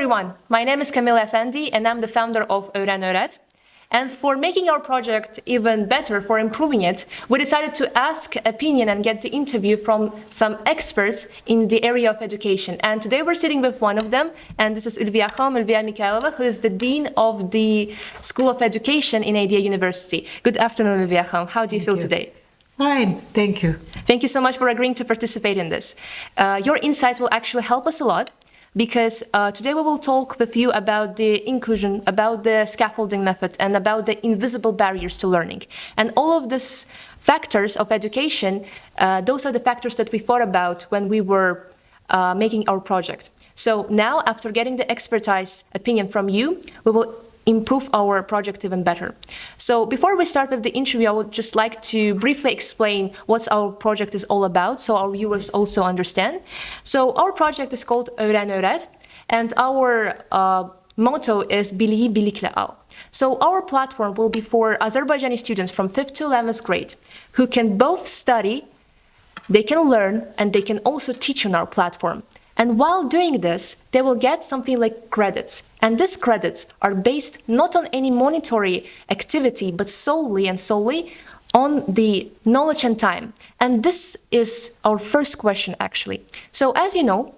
everyone, my name is Camilla Efendi and I'm the founder of Öyrən-Öyrət. And for making our project even better, for improving it, we decided to ask opinion and get the interview from some experts in the area of education. And today we're sitting with one of them, and this is Ulviyya Mikayilova, who is the Dean of the School of Education in ADA University. Good afternoon, Ulviyya. How do you feel today? Fine, thank you. Thank you so much for agreeing to participate in this. Your insights will actually help us a lot, because today we will talk with you about the inclusion, about the scaffolding method, and about the invisible barriers to learning. And all of these factors of education, those are the factors that we thought about when we were making our project. So now, after getting the expertise opinion from you, we will improve our project even better. So before we start with the interview, I would just like to briefly explain what our project is all about, so our viewers also understand. So our project is called Öyrən-Öyrət, and our motto is Biliyi birlikte al. So our platform will be for Azerbaijani students from 5th to 11th grade, who can both study, they can learn, and they can also teach on our platform. And while doing this, they will get something like credits. And these credits are based not on any monetary activity, but solely on the knowledge and time. And this is our first question, actually. So as you know,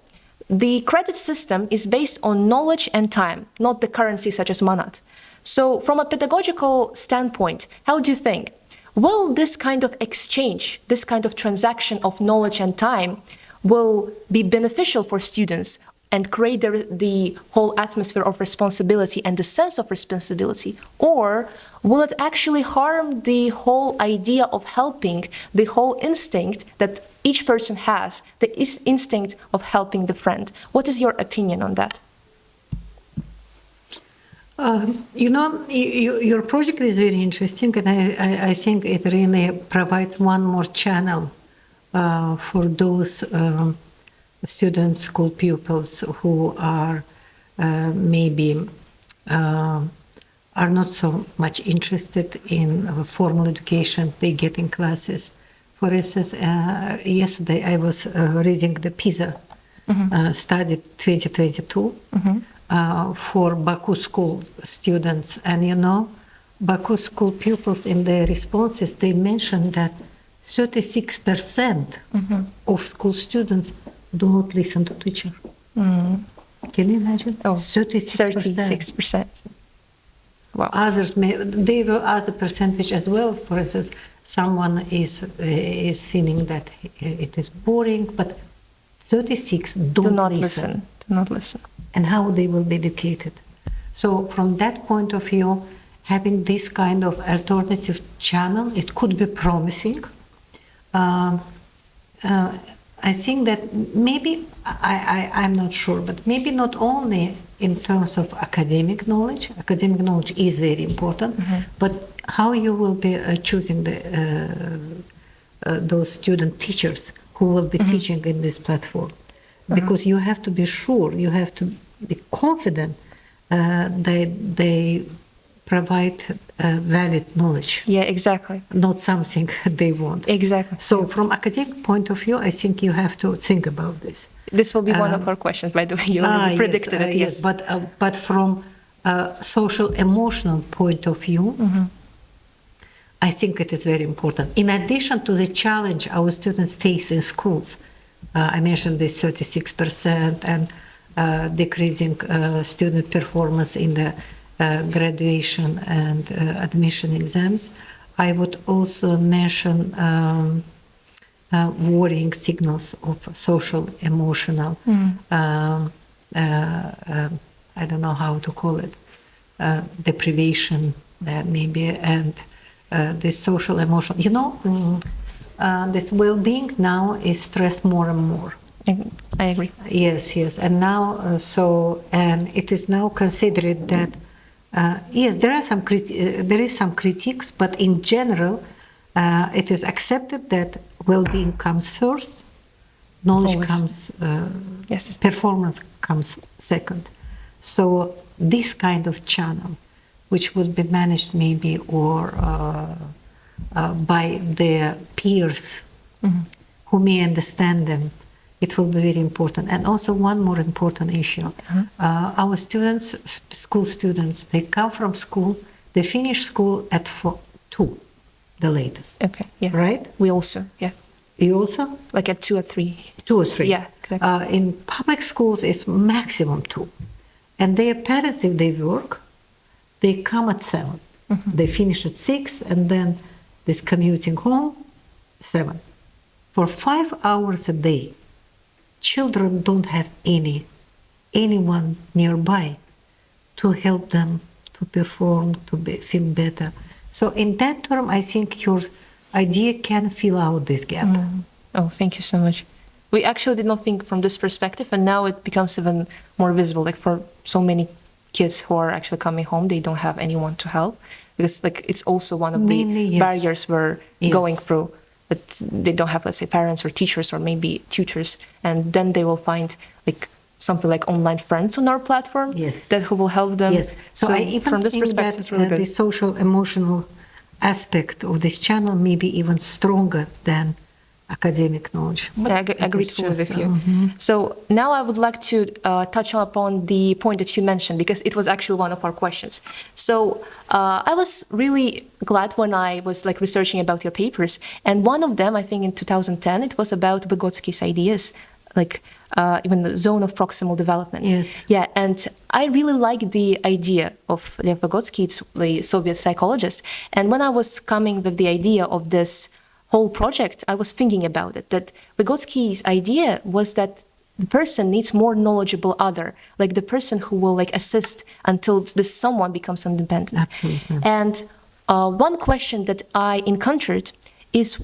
the credit system is based on knowledge and time, not the currency such as manat. So from a pedagogical standpoint, how do you think? Will this kind of exchange, this kind of transaction of knowledge and time will be beneficial for students and create the whole atmosphere of responsibility and the sense of responsibility? Or will it actually harm the whole idea of helping, the whole instinct that each person has, the instinct of helping the friend? What is your opinion on that? Your project is very interesting, and I think it really provides one more channel for those students, school pupils who are maybe are not so much interested in formal education they get in classes. For instance, yesterday I was reading the PISA study 2022 for Baku school students, and Baku school pupils in their responses, they mentioned that 36% of school students do not listen to teacher. Can you imagine? 36%. Wow. Others they have other percentage as well. For instance, someone is feeling that it is boring, but 36 do not listen. Do not listen. And how they will be educated. So from that point of view, having this kind of alternative channel, it could be promising. I think that maybe, I'm not sure, but maybe not only in terms of academic knowledge is very important, but how you will be choosing those student teachers who will be teaching in this platform. Because you have to be sure, you have to be confident that they provide valid knowledge. Yeah, exactly. Not something they want. Exactly. So from academic point of view, I think you have to think about this. This will be one of our questions, by the way. You already predicted it. Yes, but from a social emotional point of view, I think it is very important. In addition to the challenge our students face in schools, I mentioned this 36% and decreasing student performance in the graduation and admission exams. I would also mention worrying signals of social emotional, I don't know how to call it, deprivation maybe, and this social emotional. This well-being now is stressed more and more. I agree. Yes, and now and it is now considered that yes, there is some critiques, but in general, it is accepted that well-being comes first, knowledge Always. comes, Yes. performance comes second. So this kind of channel, which would be managed maybe or by their peers who may understand them it will be very important. And also one more important issue. Our students, school students, they come from school, they finish school at 2, the latest. Okay, yeah. Right? We also, yeah. You also? Like at 2 or 3. 2 or 3. Yeah, exactly. In public schools, it's maximum 2. And their parents, if they work, they come at 7. They finish at 6, and then this commuting home, 7. For 5 hours a day, children don't have anyone nearby to help them to perform, to feel better. So in that term, I think your idea can fill out this gap. Oh, thank you so much. We actually did not think from this perspective, and now it becomes even more visible. Like for so many kids who are actually coming home, they don't have anyone to help, because like it's also one of the barriers we're going through. But they don't have, let's say, parents or teachers or maybe tutors, and then they will find like something like online friends on our platform that who will help them. Yes. So I even from this think perspective, that it's really good. the social emotional aspect of this channel may be even stronger than academic knowledge. I agree fully with you. So now I would like to touch upon the point that you mentioned, because it was actually one of our questions. So I was really glad when I was like researching about your papers, and one of them, I think in 2010, it was about Vygotsky's ideas, like even the zone of proximal development. Yes. Yeah, and I really like the idea of Lev Vygotsky, it's the Soviet psychologist. And when I was coming with the idea of this whole project, I was thinking about it, that Vygotsky's idea was that the person needs more knowledgeable other, like the person who will like assist until this someone becomes independent. Absolutely. And one question that I encountered is,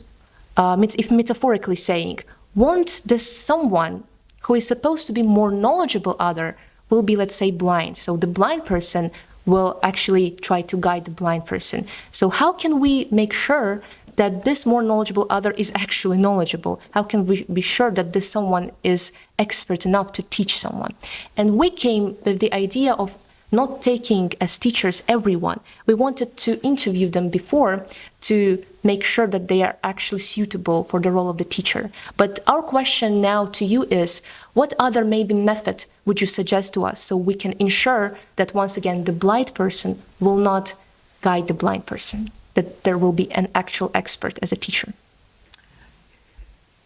if metaphorically saying, won't this someone who is supposed to be more knowledgeable other will be, let's say, blind? So the blind person will actually try to guide the blind person. So how can we make sure that this more knowledgeable other is actually knowledgeable? How can we be sure that this someone is expert enough to teach someone? And we came with the idea of not taking as teachers everyone. We wanted to interview them before to make sure that they are actually suitable for the role of the teacher. But our question now to you is, what other maybe method would you suggest to us so we can ensure that once again the blind person will not guide the blind person, that there will be an actual expert as a teacher?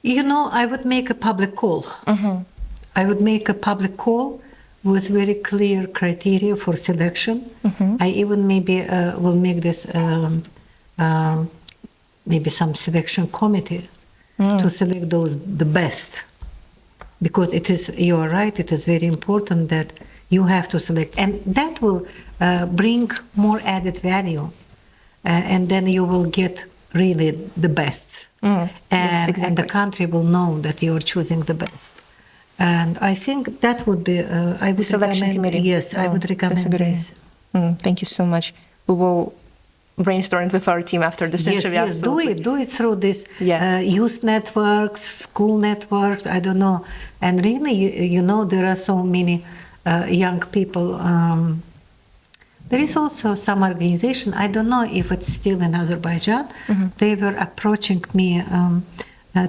You know, I would make a public call. I would make a public call with very clear criteria for selection. I even maybe will make this maybe some selection committee to select the best, because it is, you are right, it is very important that you have to select, and that will bring more added value, and then you will get really the best, and the country will know that you are choosing the best. And I think that would be, I would selection committee. Yes, I would recommend this. Thank you so much. We will brainstorm with our team after this interview. Yes, do it through this youth networks, school networks, I don't know. And really, you know, there are so many young people. There is also some organization, I don't know if it's still in Azerbaijan, they were approaching me,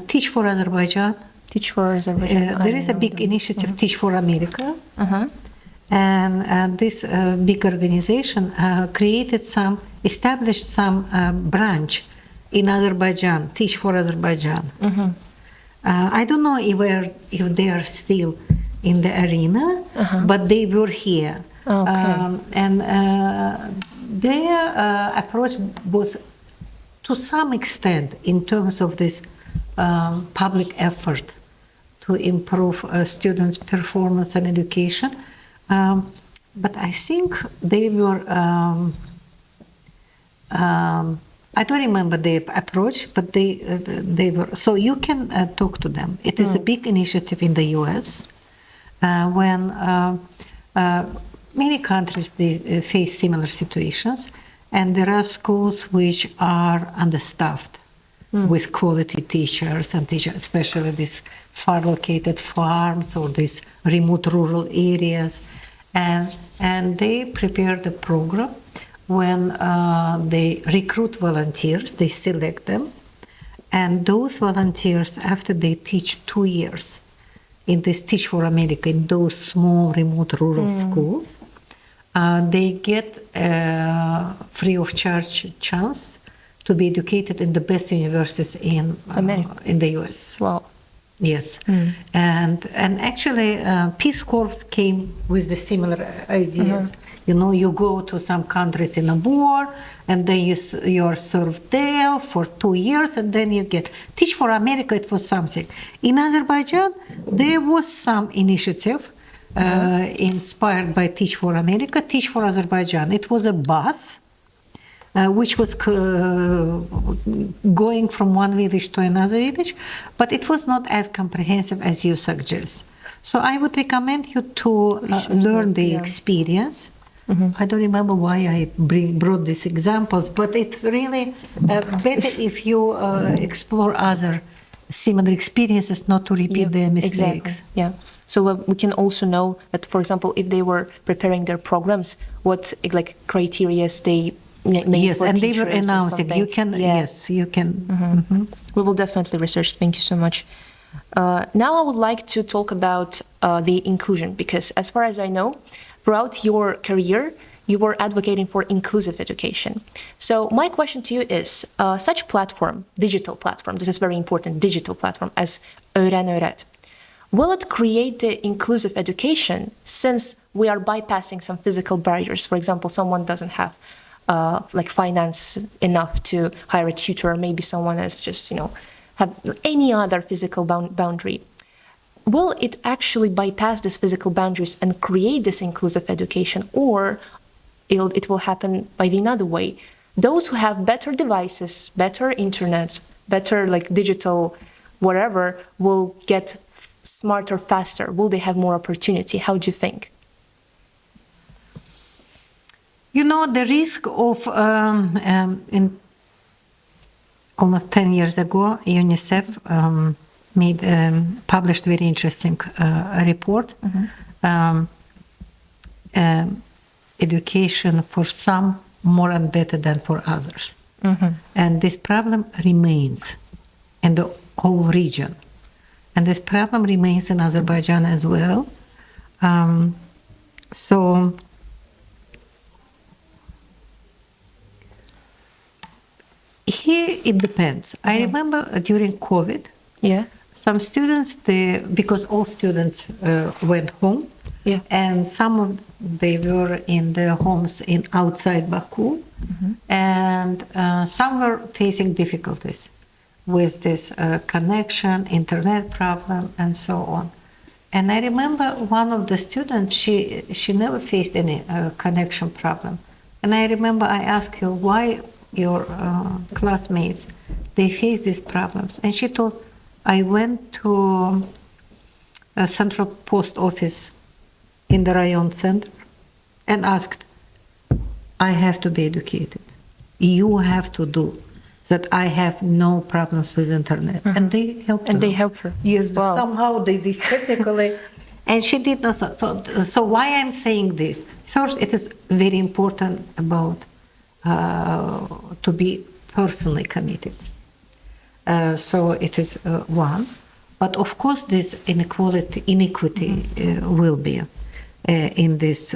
Teach for Azerbaijan. Teach for Azerbaijan. There is a big initiative, Teach for America. And this big organization established some branch in Azerbaijan, Teach for Azerbaijan. I don't know if they are still in the arena, but they were here. And their approach was, to some extent, in terms of this public effort to improve students' performance and education. But I think they were, I don't remember their approach, but they were, so you can talk to them. It is a big initiative in the US when many countries they face similar situations, and there are schools which are understaffed with quality teachers and teachers, especially these far located farms or these remote rural areas. And they prepared a program when they recruit volunteers, they select them, and those volunteers, after they teach 2 years, in this Teach for America, in those small, remote, rural schools, they get a free of charge chance to be educated in the best universities in the US. Wow. Yes. And actually, Peace Corps came with the similar ideas. You know, you go to some countries in a war, and then you are served there for 2 years, and then you get Teach for America. It was something. In Azerbaijan, there was some initiative inspired by Teach for America, Teach for Azerbaijan. It was a bus which was going from one village to another village, but it was not as comprehensive as you suggest. So I would recommend you to learn the experience. I don't remember why I brought these examples, but it's really better if you explore other similar experiences, not to repeat their mistakes. Exactly. Yeah. So we can also know that, for example, if they were preparing their programs, what criteria they made for and teachers they were announcing. You can, yes, you can. We will definitely research. Thank you so much. Now I would like to talk about the inclusion, because as far as I know, throughout your career, you were advocating for inclusive education. So my question to you is, such platform, digital platform, this is very important, digital platform as Öyrən-Öyrət, will it create the inclusive education since we are bypassing some physical barriers? For example, someone doesn't have finance enough to hire a tutor, maybe someone has just, have any other physical boundary. Will it actually bypass these physical boundaries and create this inclusive education, or it will happen by the another way? Those who have better devices, better internet, better digital whatever, will get smarter faster. Will they have more opportunity? How do you think? The risk of, in almost 10 years ago, UNICEF published very interesting report, education for some more and better than for others. And this problem remains in the whole region. And this problem remains in Azerbaijan as well. So here it depends. I remember during COVID, some students, because all students went home, and some of they were in their homes outside Baku, and some were facing difficulties with this connection, internet problem, and so on. And I remember one of the students, she never faced any connection problem. And I remember I asked her, why your classmates, they face these problems? And she told, I went to a central post office in the Rayon center and asked, I have to be educated. You have to do that. I have no problems with internet. And they helped her. And they helped her. Yes, wow. Somehow they did technically. And she did not. So why I'm saying this? First, it is very important about to be personally committed. So it is one. But of course, this inequity will be in this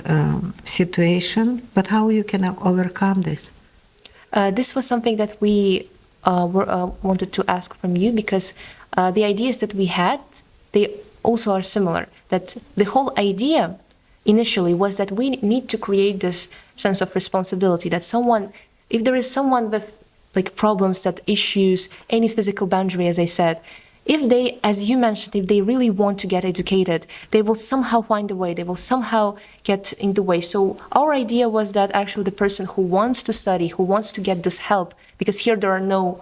situation. But how you can overcome this? This was something that we wanted to ask from you, because the ideas that we had, they also are similar. That the whole idea initially was that we need to create this sense of responsibility, that if there is someone with problems, that issues, any physical boundary, as I said, if they, as you mentioned, if they really want to get educated, they will somehow find a way, they will somehow get in the way. So our idea was that actually the person who wants to study, who wants to get this help, because here there are no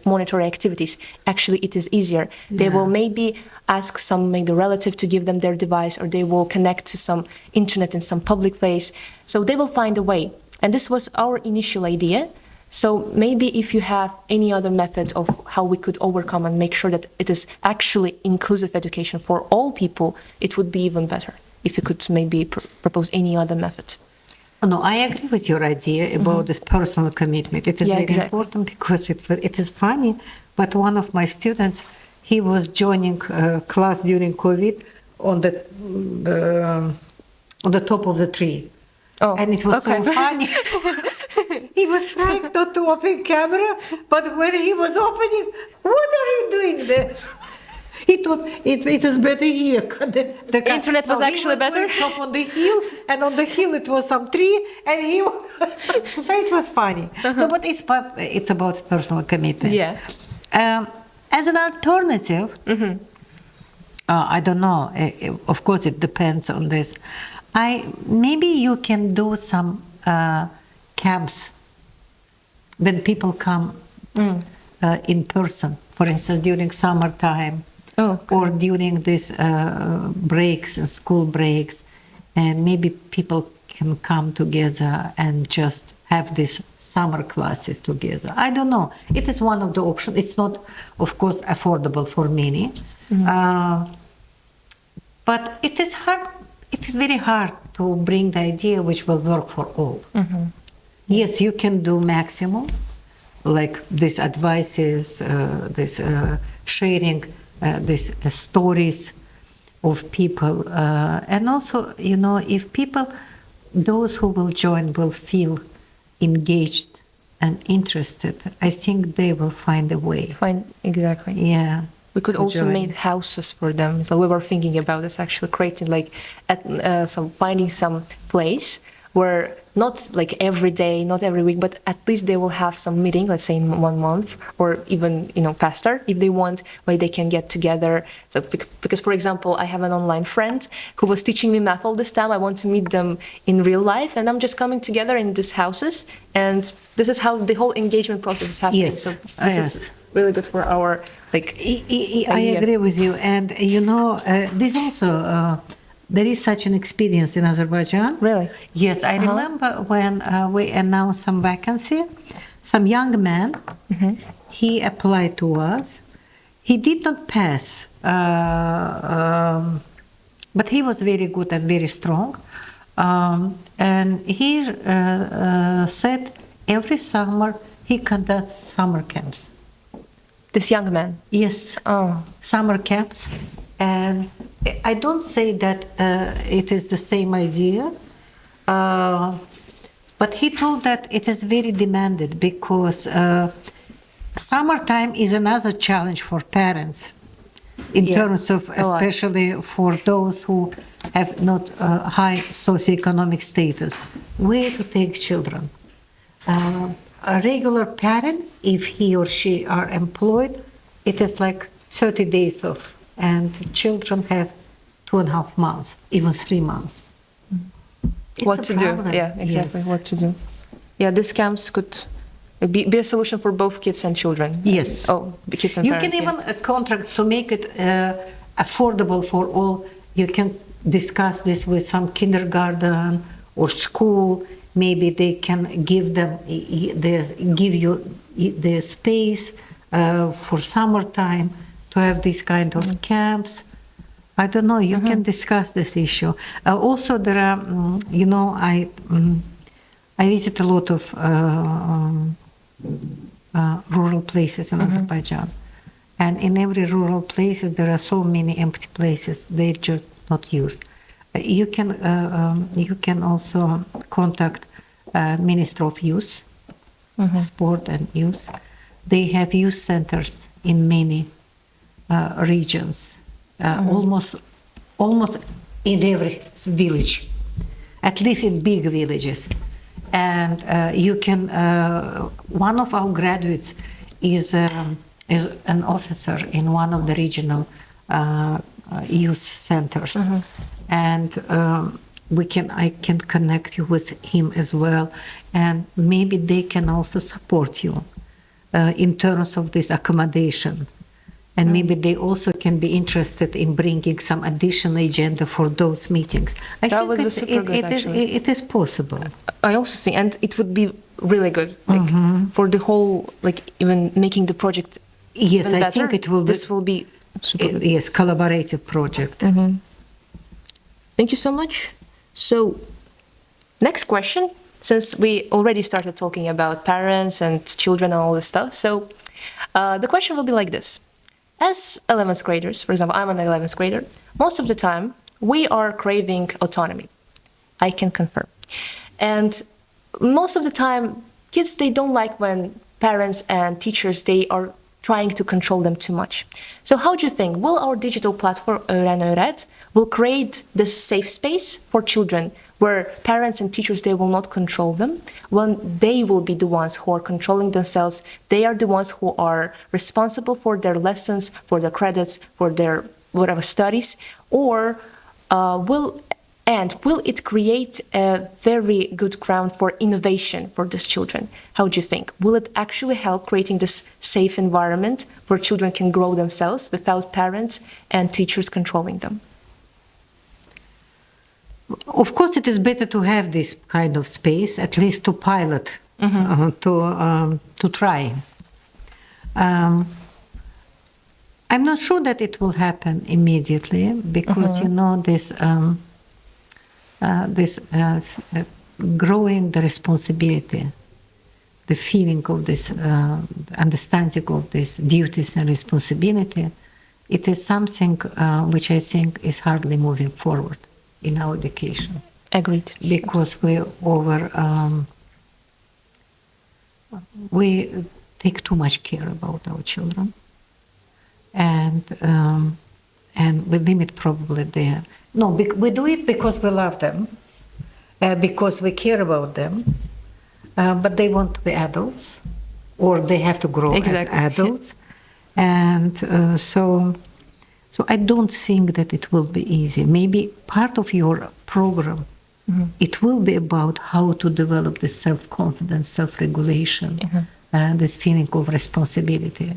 monetary activities, actually it is easier. They will maybe ask some relative to give them their device, or they will connect to some internet in some public place. So they will find a way. And this was our initial idea. So maybe if you have any other method of how we could overcome and make sure that it is actually inclusive education for all people, it would be even better. If you could maybe propose any other method. No, I agree with your idea about this personal commitment. It is very important, because it is funny, but one of my students, he was joining class during COVID on the top of the tree. Oh, and it was okay. so funny. He was trying not to open camera, but when he was opening, what are you doing there? He thought it was better here. The internet was actually better? He was up on the hill, and on the hill it was some tree, and he so it was funny. No, but it's about personal commitment. Yeah. As an alternative, I don't know. Of course, it depends on this. Maybe you can do some camps when people come in person. For instance, during summertime, or during these breaks, school breaks, and maybe people can come together and just have these summer classes together. I don't know. It is one of the options. It's not, of course, affordable for many, but it is hard. It is very hard to bring the idea which will work for all. Yes, you can do maximum, like these advices, this sharing, these stories of people, and also, if people, those who will join, will feel engaged and interested, I think they will find a way. Exactly. Yeah. We could also make houses for them. So we were thinking about this, actually creating finding some place where not like every day, not every week, but at least they will have some meeting, let's say in 1 month, or even faster if they want, where they can get together. So because, for example, I have an online friend who was teaching me math all this time. I want to meet them in real life, and I'm just coming together in these houses, and this is how the whole engagement process is happening. Yes. So this is really good for our I agree with you, and this also. There is such an experience in Azerbaijan. Really? Yes, I remember when we announced some vacancy, some young man, he applied to us. He did not pass, but he was very good and very strong. And he said every summer he conducts summer camps. This young man? Yes. Oh. Summer camps. And I don't say that it is the same idea, but he told that it is very demanded because summertime is another challenge for parents in terms of, especially for those who have not high socioeconomic status, where to take children. A regular parent, if he or she are employed, it is like 30 days off. And children have 2.5 months, even 3 months. What to do? Yeah, exactly. Yes. What to do? Yeah, these camps could be a solution for both kids and children. Yes. The kids and parents. You can even contract to make it affordable for all. You can discuss this with some kindergarten or school. Maybe they can give you the space for summertime. To have these kind of camps. I don't know, you can discuss this issue. Also, there are, I visit a lot of rural places in Azerbaijan. And in every rural place, there are so many empty places, they're just not used. You can also contact Ministry of Youth, Sport and Youth. They have youth centers in many regions, almost in every village, at least in big villages. And you can. One of our graduates is an officer in one of the regional youth centers, and I can connect you with him as well, and maybe they can also support you in terms of this accommodation. And maybe they also can be interested in bringing some additional agenda for those meetings. I think would be super good, actually. It is possible. I also think, and it would be really good for the whole, even making the project. Yes, even better. I think it will. This will be super good. Yes, collaborative project. Thank you so much. So, next question, since we already started talking about parents and children and all this stuff, so the question will be like this. as 11th graders, for example, I'm an 11th grader, most of the time we are craving autonomy. I can confirm. And most of the time, kids, they don't like when parents and teachers, they are trying to control them too much. So how do you think, will our digital platform Öyrən-Öyrət will create this safe space for children where parents and teachers, they will not control them, when they will be the ones who are controlling themselves, they are the ones who are responsible for their lessons, for their credits, for their whatever studies, or will it create a very good ground for innovation for these children? How do you think? Will it actually help creating this safe environment where children can grow themselves without parents and teachers controlling them? Of course, it is better to have this kind of space, at least to pilot, to try. I'm not sure that it will happen immediately because this growing the responsibility, the feeling of this understanding of these duties and responsibility, it is something which I think is hardly moving forward in our education. Agreed. Because we take too much care about our children, and we limit probably their. No, we do it because we love them, because we care about them, but they want to be adults, or they have to grow as adults, and so I don't think that it will be easy. Maybe part of your program, it will be about how to develop this self-confidence, self-regulation, this feeling of responsibility.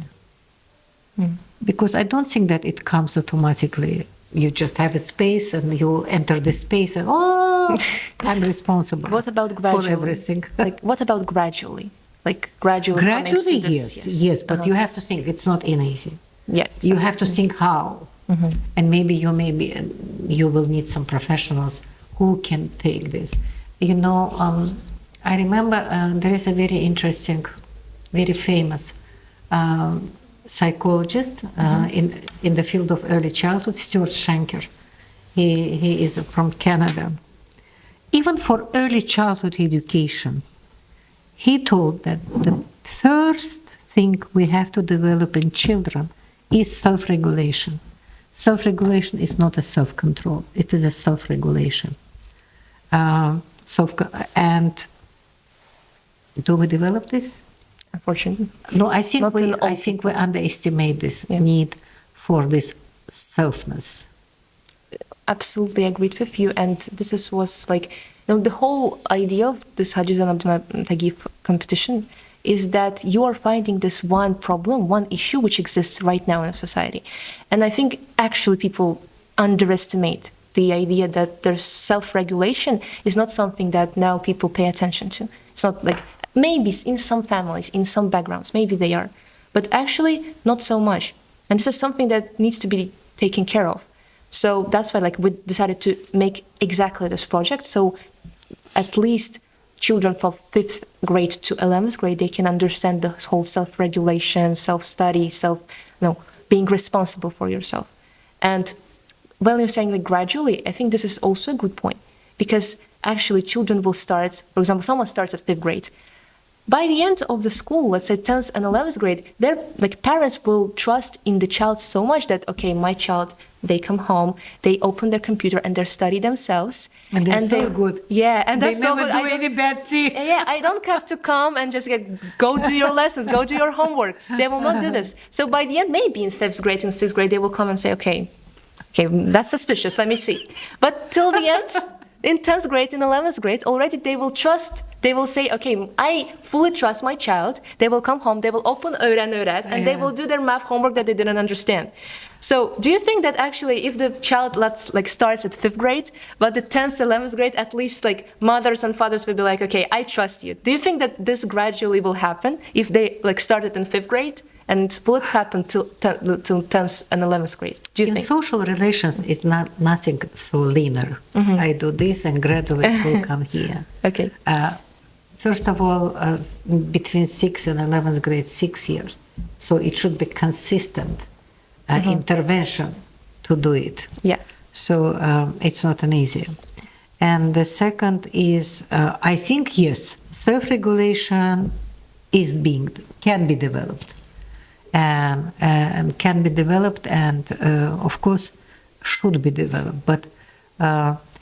Because I don't think that it comes automatically. You just have a space and you enter the space and, I'm responsible what about gradually? For everything. What about gradually? Gradually, yes, but you have to think it's not easy. Yes. You have to think how. And maybe you will need some professionals who can take this. I remember there is a very interesting, very famous psychologist in the field of early childhood, Stuart Shanker. He is from Canada. Even for early childhood education, he told that the first thing we have to develop in children is self-regulation. Self-regulation is not a self-control; it is a self-regulation. And do we develop this? Unfortunately, no. I think we underestimate this need for this selfness. Absolutely agreed with you. And this was the whole idea of this Hacıcan Tagif competition is that you are finding this one problem, one issue which exists right now in society. And I think actually people underestimate the idea that there's self-regulation is not something that now people pay attention to. It's not maybe in some families, in some backgrounds, maybe they are, but actually not so much. And this is something that needs to be taken care of. So that's why we decided to make exactly this project. So at least children from 5th grade to 11th grade, they can understand the whole self-regulation, self-study, being responsible for yourself. And when you're saying gradually, I think this is also a good point because actually children will start, for example, someone starts at 5th grade. By the end of the school, let's say 10th and 11th grade, their parents will trust in the child so much that, okay, my child, they come home, they open their computer and they study themselves. And they're so good. Yeah, and that's so good. They never do any bad thing. Yeah, I don't have to come and just go do your lessons, go do your homework. They will not do this. So by the end, maybe in 5th grade and 6th grade, they will come and say, okay, that's suspicious, let me see. But till the end, in 10th grade, in 11th grade, already they will say, okay, I fully trust my child. They will come home, they will open Öyrən-Öyrət, and they will do their math homework that they didn't understand. So do you think that actually if the child starts at 5th grade, but the 10th, 11th grade, at least mothers and fathers will be okay, I trust you. Do you think that this gradually will happen if they started in 5th grade? And will it happen till 10th and 11th grade? Do you think? Social relations is nothing so linear. I do this and gradually it will come here. Okay. First of all, between 6th and 11th grade, 6 years. So it should be consistent intervention to do it. Yeah. So it's not an easy. And the second is, I think, yes, self-regulation can be developed, and can be developed, and of course should be developed. But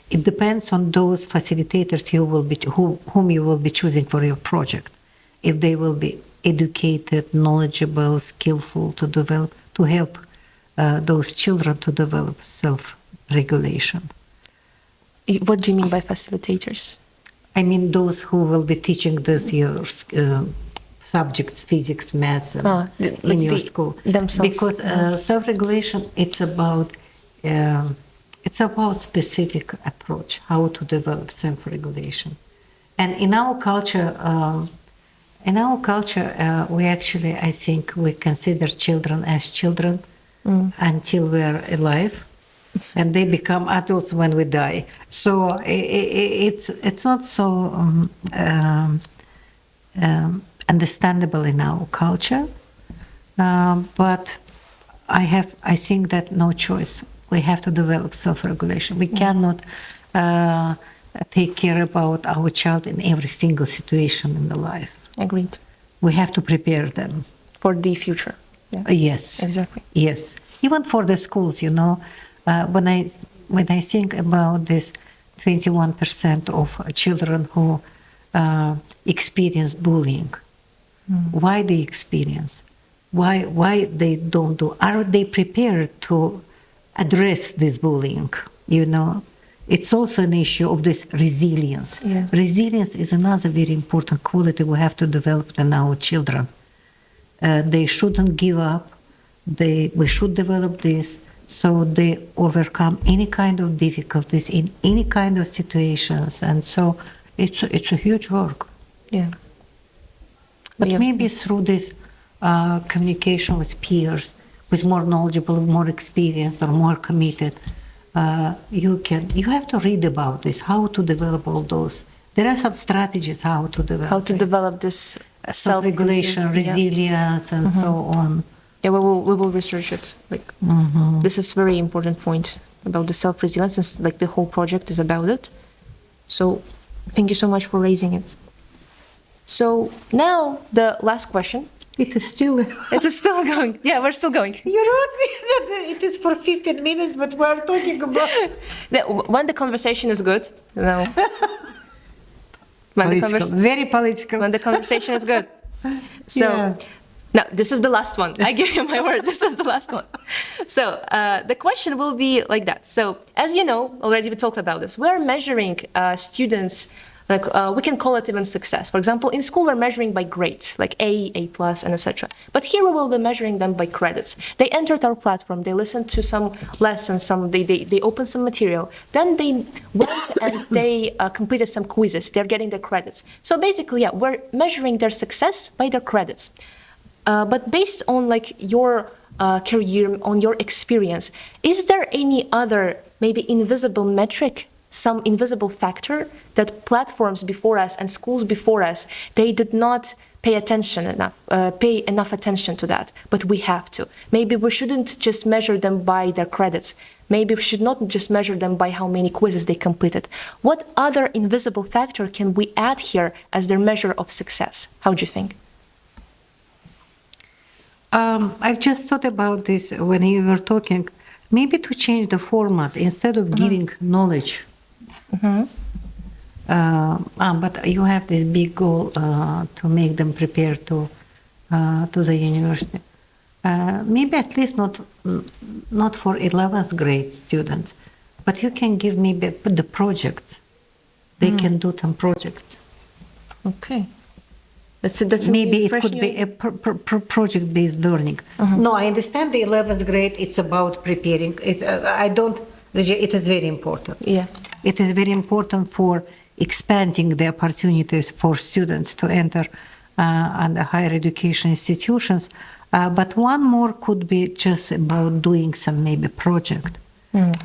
it depends on those facilitators whom you will be choosing for your project. If they will be educated, knowledgeable, skillful to help those children to develop self-regulation. What do you mean by facilitators? I mean those who will be teaching this your subjects, physics, maths, in your school. Themselves. Because self-regulation, it's about specific approach, how to develop self-regulation. And in our culture, we actually, I think, we consider children as children until we're alive, and they become adults when we die. So it's not so understandable in our culture, but I think that no choice. We have to develop self-regulation. We cannot take care about our child in every single situation in the life. Agreed. We have to prepare them for the future. Yeah. Yes. Exactly. Yes. Even for the schools, you know, when I think about this 21% of children who experience bullying, why they experience, why they don't do, are they prepared to address this bullying? You know, it's also an issue of this resilience. Yeah. Resilience is another very important quality we have to develop in our children. They shouldn't give up. We should develop this so they overcome any kind of difficulties in any kind of situations. And so it's a huge work. Yeah. But maybe through this communication with peers, with more knowledgeable, more experienced, or more committed, you have to read about this, how to develop all those. There are some strategies how to develop this self-regulation, resilience, and so on. Yeah, we will research it. This is very important point about the self-resilience, since the whole project is about it. So thank you so much for raising it. So now the last question. It is still going. Yeah, we're still going. You wrote me that it is for 15 minutes, but we're talking about... When the conversation is good, you know. Very political. When the conversation is good. So, now, this is the last one. I give you my word, this is the last one. So, the question will be like that. So, as you know, already we talked about this. We're measuring students, we can call it even success. For example, in school, we're measuring by grades, like A+, and etc. But here we will be measuring them by credits. They entered our platform, they listened to some lessons, they opened some material, then they went and they completed some quizzes. They're getting their credits. So basically, yeah, we're measuring their success by their credits. But based on your career, on your experience, is there any other maybe invisible metric, some invisible factor that platforms before us and schools before us, they did not pay enough attention to that, but we have to. Maybe we shouldn't just measure them by their credits. Maybe we should not just measure them by how many quizzes they completed. What other invisible factor can we add here as their measure of success? How do you think? I've just thought about this when you were talking. Maybe to change the format, instead of giving knowledge. But you have this big goal to make them prepare to the university. Maybe at least not for 11th grade students, but you can give me the projects. They can do some projects. Okay. Maybe it could be a project-based learning. No, I understand the 11th grade. It's about preparing. It is very important. Yeah. It is very important for expanding the opportunities for students to enter under higher education institutions. But one more could be just about doing some maybe project.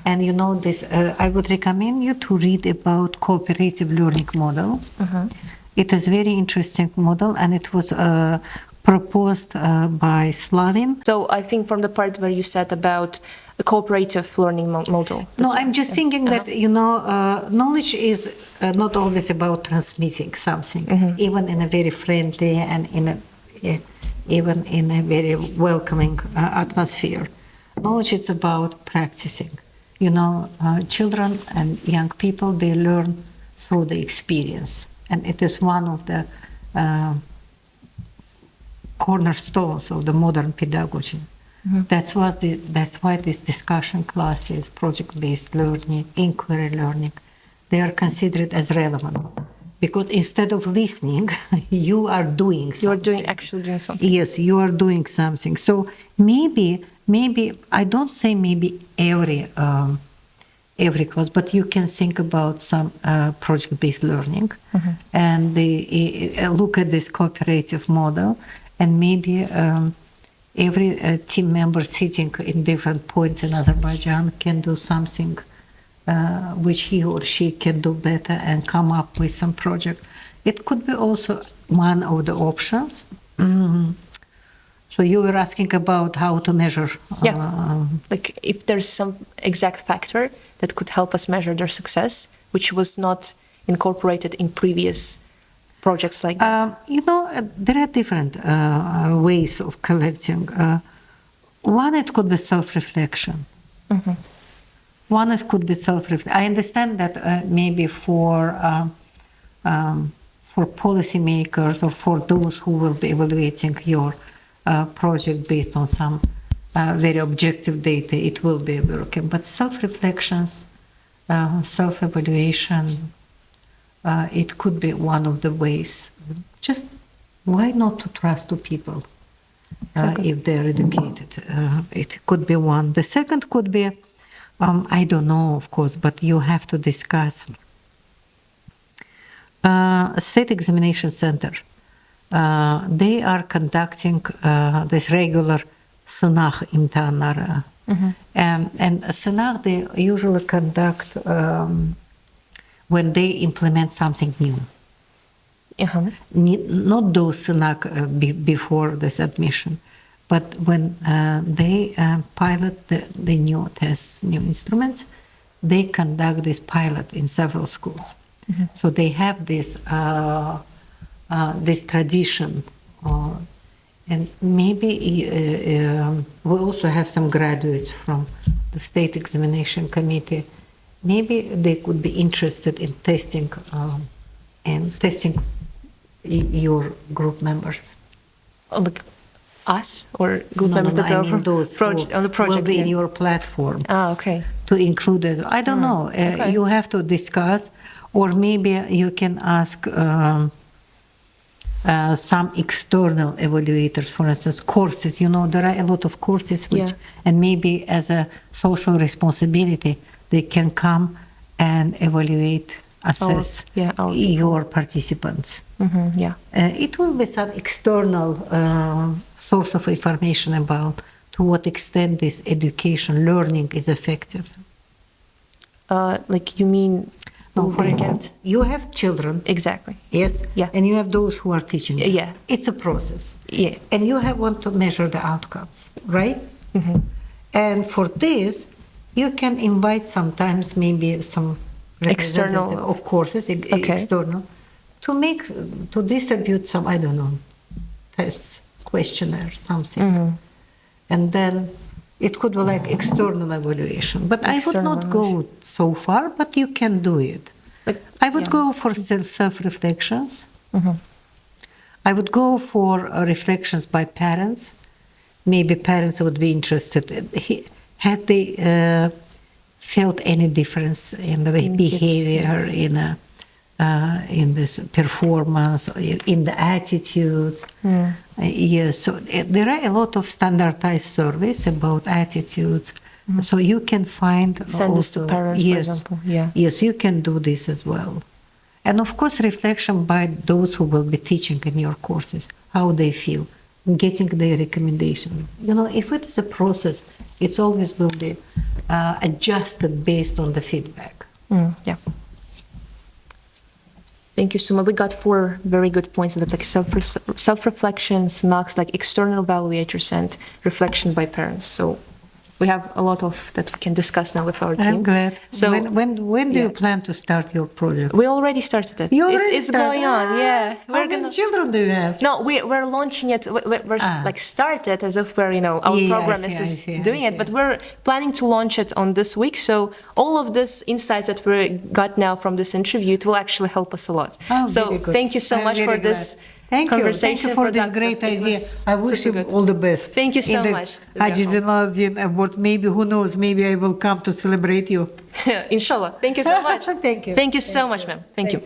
And you know this, I would recommend you to read about cooperative learning model. It is very interesting model, and it was proposed by Slavin. So I think from the part where you said about a cooperative learning model. No, I'm just thinking that, knowledge is not always about transmitting something, even in a very friendly and even in a very welcoming atmosphere. Knowledge is about practicing. Children and young people, they learn through the experience. And it is one of the cornerstones of the modern pedagogy. That's why these discussion classes, project-based learning, inquiry learning, they are considered as relevant. Because instead of listening, you are doing something. You're actually doing something. Yes, you are doing something. So maybe I don't say maybe every class, but you can think about some project-based learning and look at this cooperative model, and maybe every team member sitting in different points in Azerbaijan can do something which he or she can do better and come up with some project. It could be also one of the options. So you were asking about how to measure. Like if there's some exact factor that could help us measure their success, which was not incorporated in previous projects like that. There are different ways of collecting. One, it could be self-reflection. One, it could be self-reflection. I understand that maybe for policymakers or for those who will be evaluating your project based on some very objective data, it will be working. But self-reflections, self-evaluation, it could be one of the ways. Just why not to trust to people if they're educated? It could be one. The second could be, I don't know, of course, but you have to discuss. State Examination Center, they are conducting this regular Sınaq imtihanları. And Sınaq they usually conduct when they implement something new. Not those Sınaq before this admission, but when they pilot the new tests, new instruments, they conduct this pilot in several schools. So they have this tradition, and maybe we also have some graduates from the State Examination Committee. Maybe they could be interested in testing your group members. Like us or group members that are those on the project will be in your platform. Okay. To include it, I don't know. Okay. You have to discuss, or maybe you can ask some external evaluators, for instance, courses. There are a lot of courses which, and maybe as a social responsibility, they can come and evaluate, assess your participants. It will be some external source of information about to what extent this education, learning is effective. Like you mean... No, for instance, you have children. Exactly. Yes? Yeah. And you have those who are teaching. Yeah. It's a process. Yeah. And you want to measure the outcomes, right? And for this, you can invite sometimes maybe some external of courses, external, to distribute some, I don't know, tests, questionnaire, something. And then it could be like external evaluation. But I would not go so far, but you can do it. I would go for self-reflections. I would go for reflections by parents. Maybe parents would be interested. Had they felt any difference in the behavior, in this performance, in the attitudes? Yes, so there are a lot of standardized surveys about attitudes. So you can send this to parents, for example. Yes, you can do this as well. And of course, reflection by those who will be teaching in your courses, how they feel, getting their recommendation. If it is a process, it always will be adjusted based on the feedback. Thank you so much. We got 4 very good points that like self-reflection, SNOCs, like external evaluators and reflection by parents. So we have a lot of that we can discuss now with our team. I'm glad. So when do you plan to start your project? we already started it. It's going on. Yeah. How many children do you have? No, we're launching it. We're like started as if we're our program is doing it, but we're planning to launch it on this week. So all of this insights that we got now from this interview, it will actually help us a lot. Oh, so thank you so much for this. Thank you. Conversation. Thank you for this great idea. I wish you all the best. Thank you so much. Haji Zeynalabdin Award. Maybe, who knows, maybe I will come to celebrate you. Inshallah. Thank you so much. Thank you. Thank you so much, ma'am. Thank you.